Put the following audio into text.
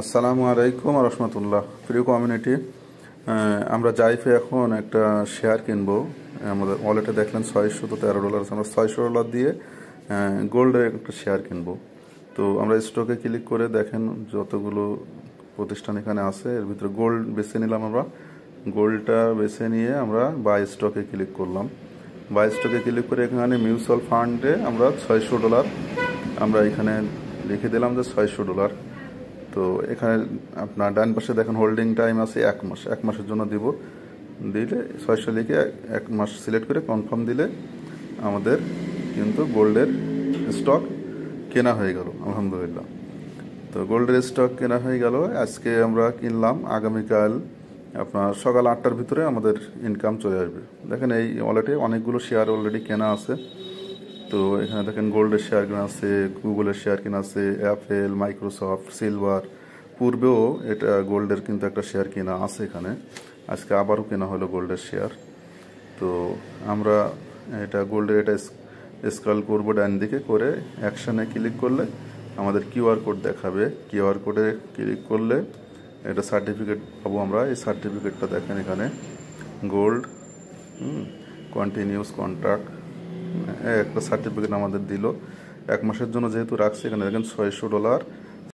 আসসালামু আলাইকুম রহমতুল্লাহ। প্রিয় কমিউনিটি, আমরা জাইফে এখন একটা শেয়ার কিনবো। আমাদের ওয়ালেটে দেখলেন $613 আছে। আমরা $600 দিয়ে গোল্ডের একটা শেয়ার কিনবো। তো আমরা স্টকে ক্লিক করে দেখেন যতগুলো প্রতিষ্ঠান এখানে আছে এর ভিতরে গোল্ড বেছে নিলাম। আমরা গোল্ডটা বেছে নিয়ে আমরা বাই স্টকে ক্লিক করলাম। বাই স্টকে ক্লিক করে এখানে মিউচুয়াল ফান্ডে আমরা $600 আমরা এখানে লিখে দিলাম যে $600। তো এখানে আপনার ডান পাশে দেখেন হোল্ডিং টাইম আছে 1 মাস। 1 মাসের জন্য দিলে 600 লিখে 1 মাস সিলেক্ট করে কনফার্ম দিলে আমাদের কিন্তু গোল্ডের স্টক কেনা হয়ে গেল আলহামদুলিল্লাহ। তো গোল্ডের স্টক কেনা হয়ে গেল। আজকে আমরা কিনলাম, আগামীকাল আপনার সকাল 8টার ভিতরে আমাদের ইনকাম চলে আসবে। দেখেন এই ওয়ালেটে অনেকগুলো শেয়ার অলরেডি কেনা আছে। তো এখানে দেখেন গোল্ডের শেয়ার কেনা আছে, গুগলের শেয়ার কেনা আছে, অ্যাপেল, মাইক্রোসফট, সিলভার। পূর্বেও এটা গোল্ডের কিন্তু একটা শেয়ার কেনা আছে এখানে। আজকে আবারও কেনা হলো গোল্ডের শেয়ার। তো আমরা এটা গোল্ডের এটা স্ক্রল করবো ডান দিকে করে অ্যাকশানে ক্লিক করলে আমাদের কিউআর কোড দেখাবে। কিউআর কোডে ক্লিক করলে এটা সার্টিফিকেট পাবো আমরা। এই সার্টিফিকেটটা দেখেন এখানে গোল্ড কন্টিনিউস কন্ট্রাক্ট একটা সার্টিফিকেট আমাদের দিল। 1 মাসের জন্য যেহেতু রাখছে এখানে দেখেন $600